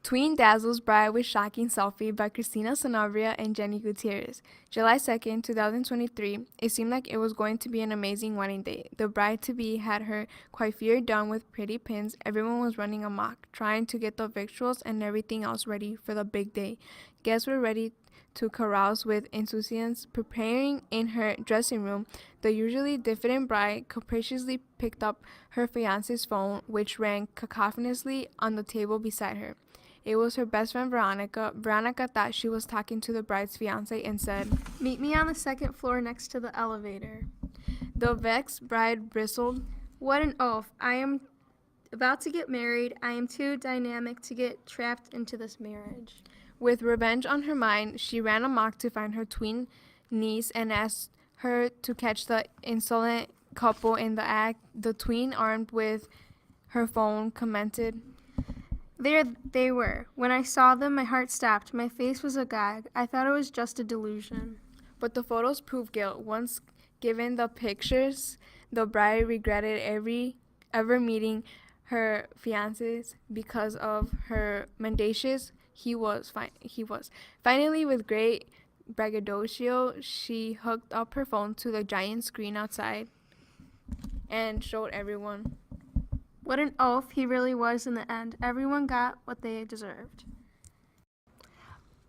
Tween dazzles bride with shocking selfie by Christina Sanabria and Jenny Gutierrez. July 2nd, 2023. It seemed like it was going to be an amazing wedding day. The bride-to-be had her coiffure done with pretty pins. Everyone was running amok, trying to get the victuals and everything else ready for the big day. Guests were ready to carouse with enthusiasm. Preparing in her dressing room, the usually diffident bride capriciously picked up her fiance's phone, which rang cacophonously on the table beside her. It was her best friend Veronica. Veronica thought she was talking to the bride's fiance and said, "Meet me on the second floor next to the elevator." The vexed bride bristled. "What an oaf. I am about to get married. I am too dynamic to get trapped into this marriage." With revenge on her mind, she ran amok to find her twin niece and asked her to catch the insolent couple in the act. The twin, armed with her phone, commented, There they were. When I saw them, my heart stopped. My face was agog. I thought it was just a delusion. But the photos proved guilt. Once given the pictures, the bride regretted ever meeting her fiancé because of her mendacious he was. Finally, with great braggadocio, she hooked up her phone to the giant screen outside and showed everyone. What an oaf he really was in the end. Everyone got what they deserved.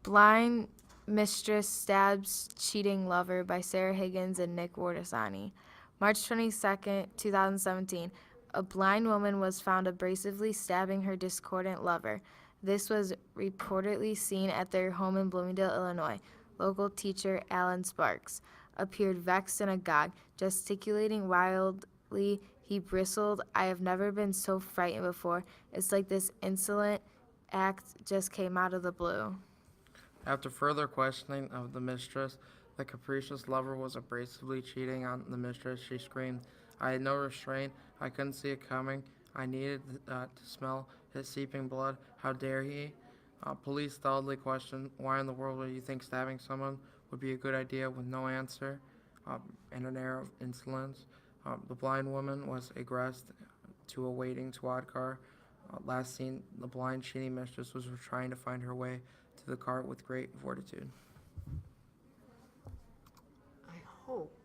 Blind Mistress Stabs Cheating Lover by Sarah Higgins and Nick Wardasani. March 22nd, 2017. A blind woman was found abrasively stabbing her discordant lover. This was reportedly seen at their home in Bloomingdale, Illinois. Local teacher Alan Sparks appeared vexed and agog, gesticulating wildly. He bristled. "I have never been so frightened before. It's like this insolent act just came out of the blue." After further questioning of the mistress, the capricious lover was abrasively cheating on the mistress. She screamed, "I had no restraint. I couldn't see it coming. I needed to smell his seeping blood. How dare he?" Police stolidly questioned, "Why in the world would you think stabbing someone would be a good idea?" With no answer and an air of insolence. The blind woman was aggressed to a waiting squad car. Last seen, the blind cheating mistress was trying to find her way to the car with great fortitude. I hope.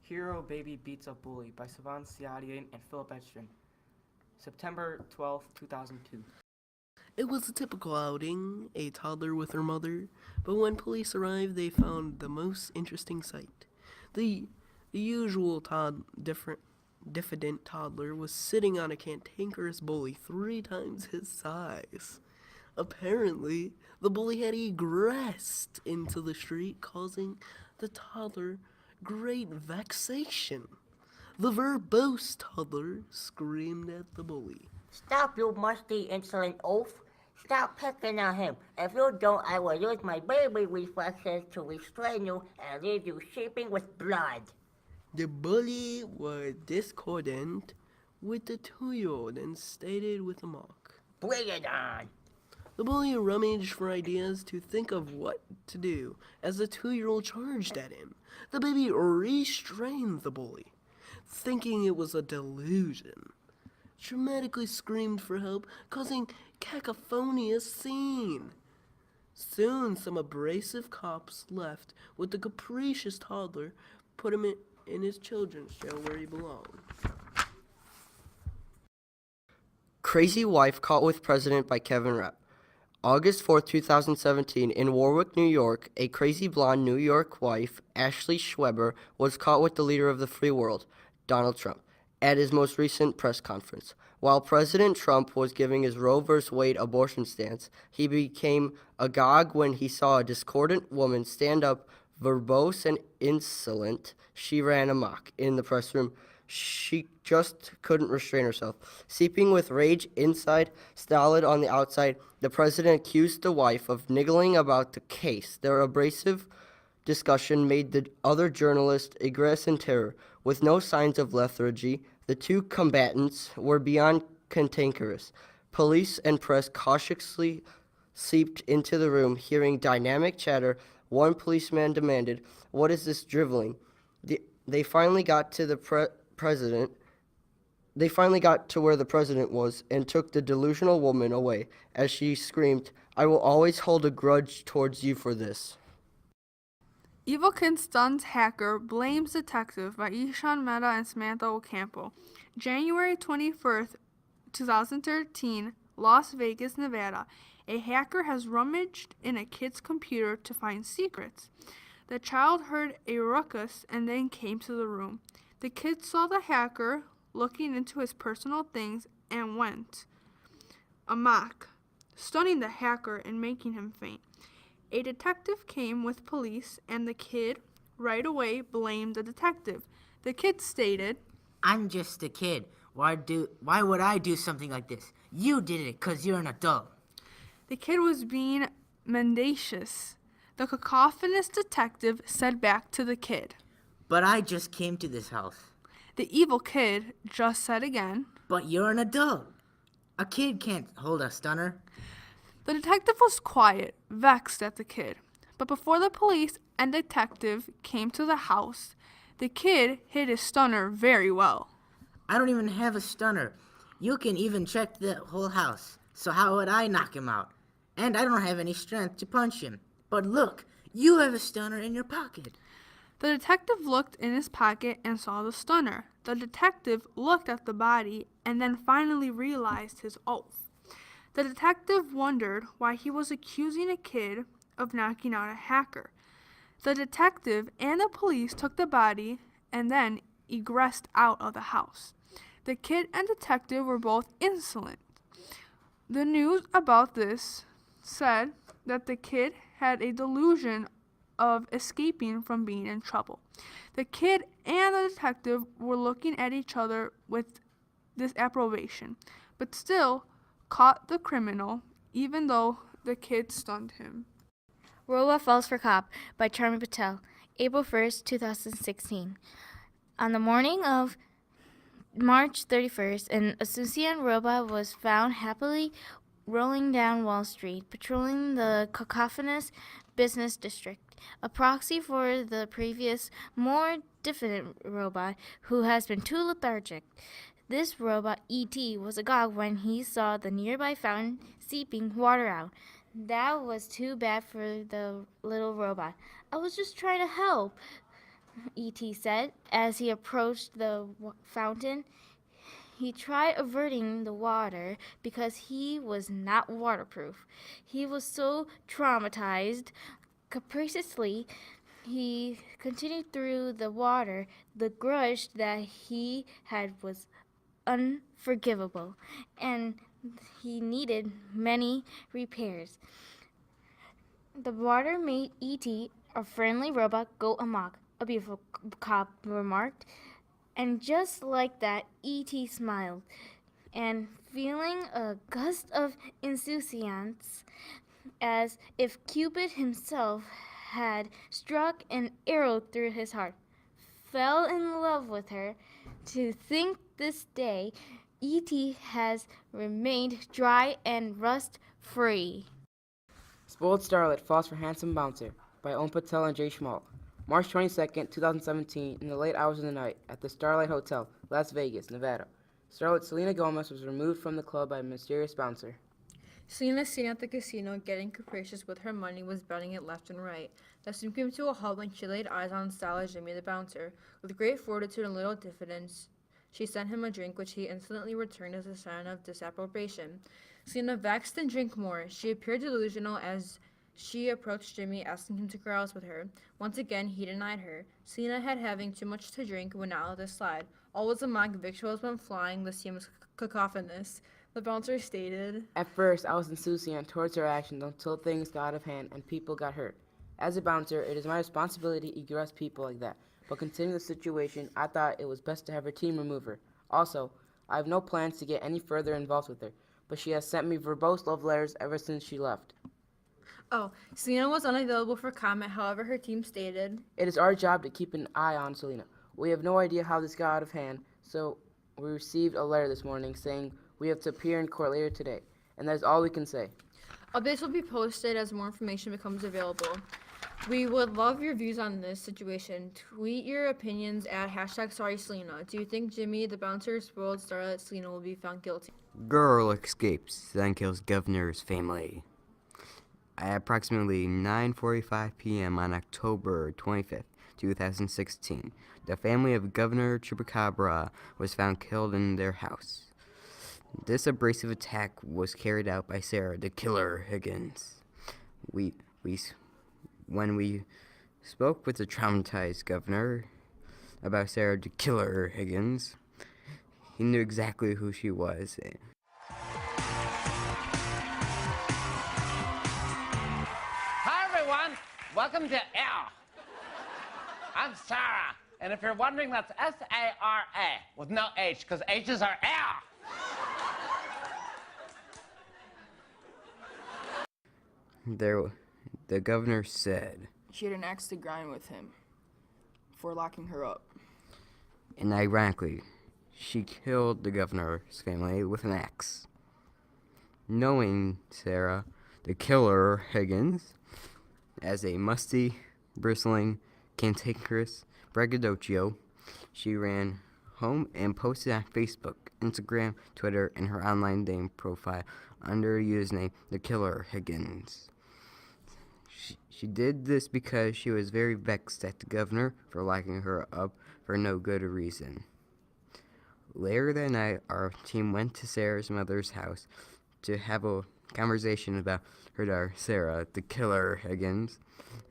Hero Baby Beats Up Bully by Savan Siadian and Philip Edstrom. September 12, 2002. It was a typical outing, a toddler with her mother, but when police arrived, they found the most interesting sight. The usual diffident toddler was sitting on a cantankerous bully 3 times his size. Apparently, the bully had egressed into the street, causing the toddler great vexation. The verbose toddler screamed at the bully. "Stop, you musty, insolent oaf. Stop picking on him. If you don't, I will use my baby reflexes to restrain you and leave you seeping with blood." The bully was discordant with the 2-year-old and stated with a mock, "Bring it on." The bully rummaged for ideas to think of what to do as the 2-year-old charged at him. The baby restrained the bully, thinking it was a delusion. Dramatically screamed for help, causing cacophonious scene. Soon, some abrasive cops left with the capricious toddler, put him in his children's jail where he belonged. Crazy Wife Caught with President by Kevin Rapp. August 4, 2017, in Warwick, New York, a crazy blonde New York wife, Ashley Schweber, was caught with the leader of the free world, Donald Trump, at his most recent press conference. While President Trump was giving his Roe v. Wade abortion stance, he became agog when he saw a discordant woman stand up, verbose and insolent. She ran amok in the press room. She just couldn't restrain herself. Seeping with rage inside, stolid on the outside, the president accused the wife of niggling about the case. Their abrasive discussion made the other journalist egress in terror. With no signs of lethargy, the two combatants were beyond cantankerous. Police and press cautiously seeped into the room. Hearing dynamic chatter, one policeman demanded, "What is this driveling?" They finally got to the president. They finally got to where the president was and took the delusional woman away as she screamed, "I will always hold a grudge towards you for this." Evil Kid stuns hacker, blames detective by Ishan Mehta and Samantha Ocampo. January 21st, 2013, Las Vegas, Nevada. A hacker has rummaged in a kid's computer to find secrets. The child heard a ruckus and then came to the room. The kid saw the hacker looking into his personal things and went amok, stunning the hacker and making him faint. A detective came with police, and the kid right away blamed the detective. The kid stated, "I'm just a kid. Why would I do something like this? You did it 'cause you're an adult." the kid was being mendacious. The cacophonous detective said back to the kid. "But I just came to this house." The evil kid just said again. "But you're an adult. A kid can't hold a stunner." The detective was quiet, vexed at the kid. But before the police and detective came to the house, the kid hid his stunner very well. "I don't even have a stunner. You can even check the whole house. So how would I knock him out? And I don't have any strength to punch him. But look, you have a stunner in your pocket." The detective looked in his pocket and saw the stunner. The detective looked at the body and then finally realized his oath. The detective wondered why he was accusing a kid of knocking out a hacker. The detective and the police took the body and then egressed out of the house. The kid and detective were both insolent. The news about this said that the kid had a delusion of escaping from being in trouble. The kid and the detective were looking at each other with disapprobation, but still caught the criminal, even though the kid stunned him. Robot Falls for Cop by Charmi Patel, April 1st, 2016. On the morning of March 31st, an Asuncion robot was found happily rolling down Wall Street, patrolling the cacophonous business district, a proxy for the previous, more diffident robot who has been too lethargic. This robot, E.T., was agog when he saw the nearby fountain seeping water out. That was too bad for the little robot. "I was just trying to help," E.T. said as he approached the fountain. He tried averting the water because he was not waterproof. He was so traumatized. Capriciously, he continued through the water. The grudge that he had was unforgivable, and he needed many repairs. The water made E.T., a friendly robot, go amok, a beautiful cop remarked. And just like that, E.T. smiled, and feeling a gust of insouciance, as if Cupid himself had struck an arrow through his heart, fell in love with her. To think this day, E.T. has remained dry and rust-free. Spoiled Starlet Falls for Handsome Bouncer by Om Patel and Jay Schmal. March 22nd, 2017, in the late hours of the night, at the Starlight Hotel, Las Vegas, Nevada. Starlet Selena Gomez was removed from the club by a mysterious bouncer. Selena, seen at the casino getting capricious with her money, was betting it left and right. The scene came to a halt when she laid eyes on stylish Jimmy the bouncer. With great fortitude and little diffidence, she sent him a drink, which he insolently returned as a sign of disapprobation. Selena vexed and drank more. She appeared delusional as she approached Jimmy, asking him to carouse with her. Once again, he denied her. Selena had having too much to drink would not let this slide. All was amok, victuals went flying, the scene was cacophonous. The bouncer stated, "At first, I was insouciant towards her actions until things got out of hand and people got hurt. As a bouncer, it is my responsibility to egress people like that. But considering the situation, I thought it was best to have her team remove her. Also, I have no plans to get any further involved with her, but she has sent me verbose love letters ever since she left." Oh, Selena was unavailable for comment, however her team stated, "It is our job to keep an eye on Selena. We have no idea how this got out of hand, so we received a letter this morning saying we have to appear in court later today, and that is all we can say." Updates will be posted as more information becomes available. We would love your views on this situation. Tweet your opinions at #SorrySelena. Do you think Jimmy, the bouncer, spoiled starlet Selena will be found guilty? Girl escapes, then kills governor's family. At approximately 9:45 p.m. on October 25th, 2016, the family of Governor Chupacabra was found killed in their house. This abrasive attack was carried out by Sarah the Killer Higgins. When we spoke with the traumatized governor about Sarah the Killer Higgins, he knew exactly who she was. Hi, everyone. Welcome to L. I'm Sarah. And if you're wondering, that's S-A-R-A with no H, because H's are L. The governor said, She had an axe to grind with him for locking her up. and ironically, she killed the governor's family with an axe. Knowing Sarah, the Killer Higgins, as a musty, bristling, cantankerous braggadocio, she ran home and posted on Facebook, Instagram, Twitter, and her online dating profile under the username The Killer Higgins. She did this because she was very vexed at the governor for locking her up for no good reason. Later that night, our team went to Sarah's mother's house to have a conversation about her daughter, Sarah, the Killer Higgins,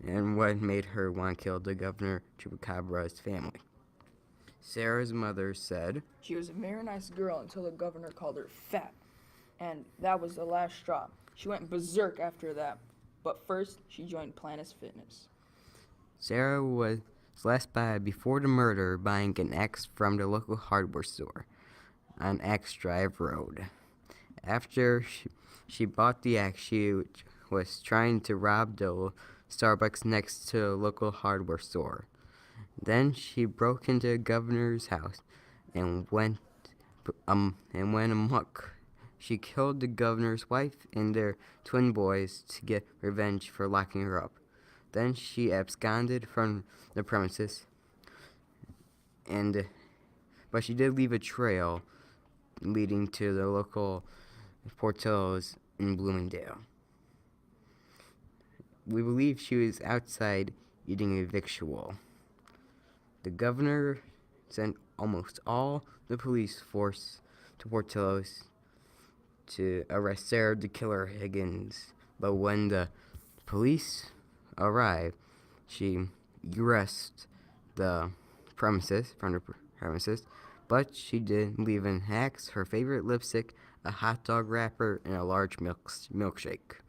and what made her want to kill the Governor Chupacabra's family. Sarah's mother said, She was a very nice girl until the governor called her fat. And that was the last straw. She went berserk after that. But first, she joined Planet Fitness. Sarah was last spotted before the murder buying an axe from the local hardware store on Axe Drive Road. After she bought the axe, she was trying to rob the Starbucks next to the local hardware store. Then she broke into the governor's house and went amok. She killed the governor's wife and their twin boys to get revenge for locking her up. Then she absconded from the premises, but she did leave a trail leading to the local Portillo's in Bloomingdale. We believe she was outside eating a victual. The governor sent almost all the police force to Portillo's to arrest Sarah the Killer Higgins, but when the police arrived, she arrested the premises, but she did leave an axe, her favorite lipstick, a hot dog wrapper, and a large milkshake,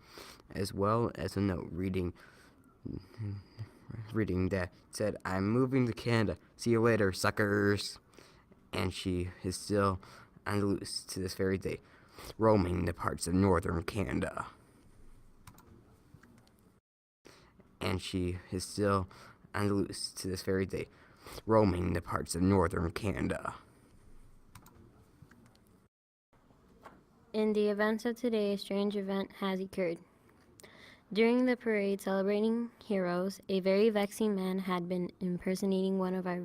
as well as a note reading that said, "I'm moving to Canada. See you later, suckers." And she is still on the loose to this very day, roaming the parts of northern Canada. And she is still on the loose to this very day, roaming the parts of northern Canada. In the events of today, a strange event has occurred. During the parade celebrating heroes, a very vexing man had been impersonating one of our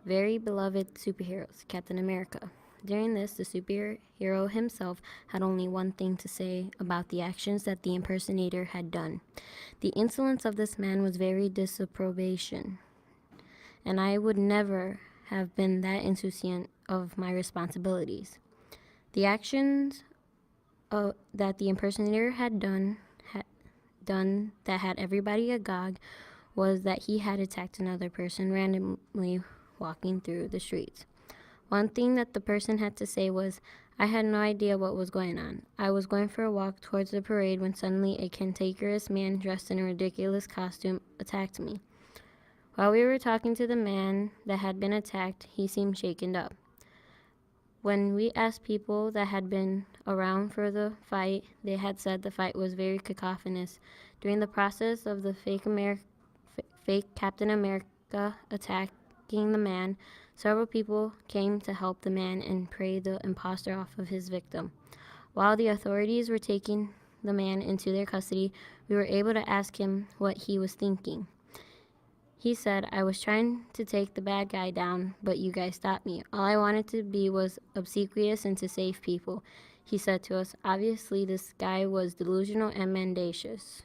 very beloved superheroes, Captain America. During this, the superhero himself had only one thing to say about the actions that the impersonator had done. The insolence of this man was very disapprobation, and I would never have been that insouciant of my responsibilities. The actions that the impersonator had done that had everybody agog was that he had attacked another person randomly walking through the streets. One thing that the person had to say was, "I had no idea what was going on. I was going for a walk towards the parade when suddenly a cantankerous man dressed in a ridiculous costume attacked me. While we were talking to the man that had been attacked, he seemed shaken up. When we asked people that had been around for the fight, they had said the fight was very cacophonous. During the process of the fake Captain America attacking the man, several people came to help the man and pray the imposter off of his victim. While the authorities were taking the man into their custody, we were able to ask him what he was thinking. He said, I was trying to take the bad guy down, but you guys stopped me. All I wanted to be was obsequious and to save people. He said to us, obviously this guy was delusional and mendacious.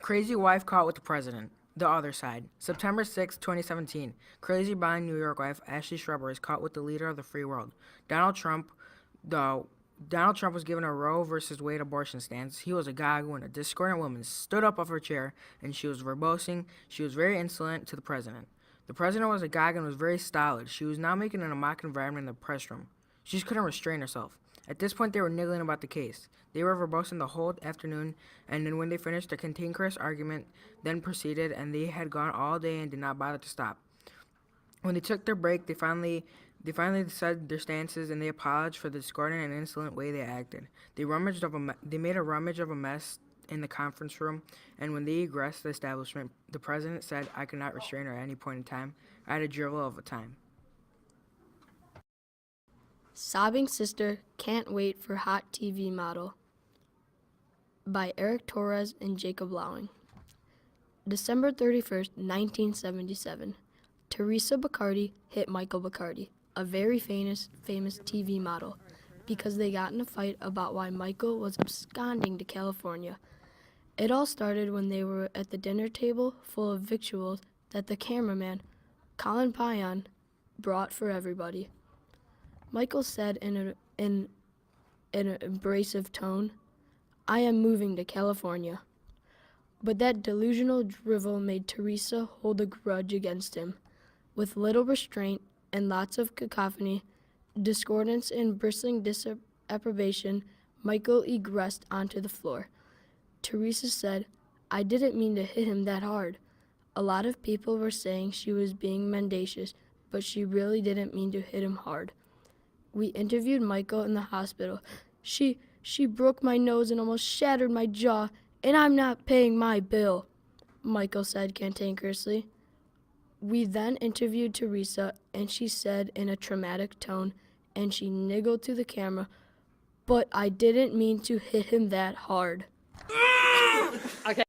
Crazy wife caught with the president. The other side. September 6, 2017. Crazy blonde New York wife Ashley Schreiber is caught with the leader of the free world. Donald Trump was given a Roe versus Wade abortion stance. He was agog when a discordant woman stood up off her chair and she was verbosing. She was very insolent to the president. The president was agog and was very stolid. She was now making a mock environment in the press room. She just couldn't restrain herself. At this point, they were niggling about the case. They were verbosing the whole afternoon, and then when they finished, the cantankerous argument then proceeded, and they had gone all day and did not bother to stop. When they took their break, they finally said their stances, and they apologized for the discordant and insolent way they acted. They made a rummage of a mess in the conference room, and when they egressed the establishment, the president said, I could not restrain her at any point in time. I had a drivel of a time. Sobbing Sister Can't Wait for Hot TV Model by Eric Torres and Jacob Lowing. December 31st, 1977. Teresa Bacardi hit Michael Bacardi, a very famous TV model, because they got in a fight about why Michael was absconding to California. It all started when they were at the dinner table full of victuals that the cameraman, Colin Pion, brought for everybody. Michael said in an abrasive tone, I am moving to California. But that delusional drivel made Teresa hold a grudge against him. With little restraint and lots of cacophony, discordance and bristling disapprobation, Michael egressed onto the floor. Teresa said, I didn't mean to hit him that hard. A lot of people were saying she was being mendacious, but she really didn't mean to hit him hard. We interviewed Michael in the hospital. She broke my nose and almost shattered my jaw, and I'm not paying my bill, Michael said cantankerously. We then interviewed Teresa, and she said in a traumatic tone, and she niggled to the camera, but I didn't mean to hit him that hard. Okay.